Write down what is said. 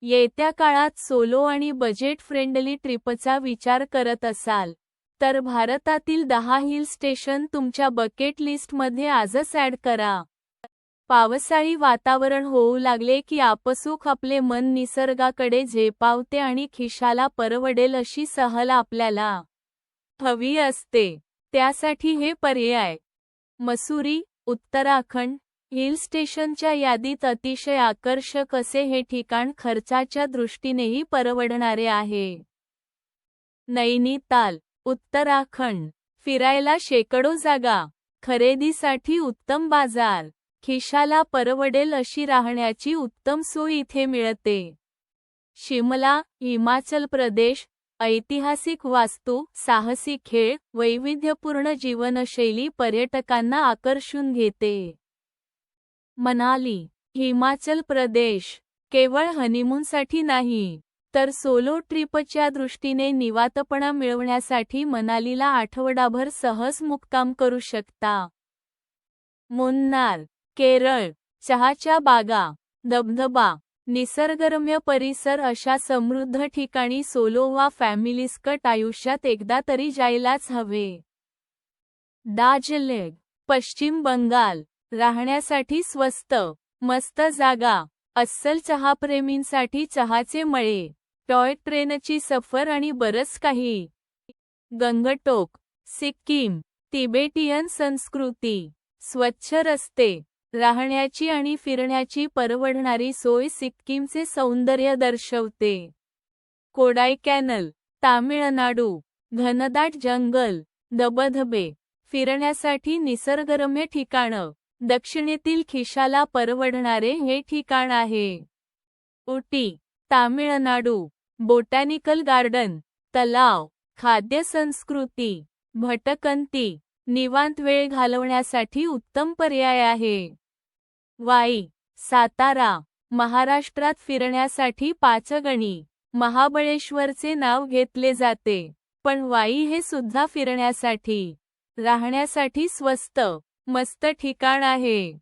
येत्या काळात सोलो आणि बजेट फ्रेंडली ट्रिपचा विचार करत असाल तर भारतातील 10 हिल स्टेशन तुमच्या बकेट लिस्टमध्ये आजच ॲड करा. पावसाळी वातावरण होऊ लागले की आपसूक आपले मन निसर्गाकडे झेपावते आणि खिशाला परवडेल अशी सहल आपल्याला हवी असते. त्यासाठी हे पर्याय मसुरी, उत्तराखंड हिल स्टेशनच्या यादीत अतिशय आकर्षक असे हे ठिकाण खर्चाच्या दृष्टीनेही परवडणारे आहे. नैनिताल, उत्तराखंड. फिरायला शेकडो जागा, खरेदीसाठी उत्तम बाजार, खिशाला परवडेल अशी राहण्याची उत्तम सोय इथे मिळते. शिमला, हिमाचल प्रदेश. ऐतिहासिक वास्तू, साहसी खेळ, वैविध्यपूर्ण जीवनशैली पर्यटकांना आकर्षून घेते. मनाली, हिमाचल प्रदेश. केवळ हनीमूनसाठी नाही तर सोलो ट्रिपच्या दृष्टीने निवांतपणा मिळवण्यासाठी मनालीला आठवडाभर सहज मुक्काम करू शकता. मुन्नार, केरळ. चहाच्या बागा, धबधबा, निसर्गरम्य परिसर अशा समृद्ध ठिकाणी सोलो वा फॅमिलीस्कट आयुष्यात एकदा तरी जायलाच हवे. दार्जिलिंग, पश्चिम बंगाल. राहण्यासाठी स्वस्त, मस्त जागा, अस्सल चहाप्रेमींसाठी चहाचे मळे, टॉय ट्रेनची सफर आणि बरंच काही. गंगटोक, सिक्कीम. तिबेटियन संस्कृती, स्वच्छ रस्ते, राहण्याची आणि फिरण्याची परवडणारी सोय सिक्कीमचे सौंदर्य दर्शवते. कोडायकॅनल, तामिळनाडू. घनदाट जंगल, धबधबे, फिरण्यासाठी निसर्गरम्य ठिकाणं. दक्षिणेतील खिशाला परवडणारे हे ठिकाण आहे. उटी, तामिळनाडू. बोटॅनिकल गार्डन, तलाव, खाद्य संस्कृती, भटकंती, निवांत वेळ घालवण्यासाठी उत्तम पर्याय आहे. वाई, सातारा. महाराष्ट्रात फिरण्यासाठी पाचगणी, महाबळेश्वरचे नाव घेतले जाते, पण वाई हे सुद्धा फिरण्यासाठी, राहण्यासाठी स्वस्त, मस्त ठिकाण आहे.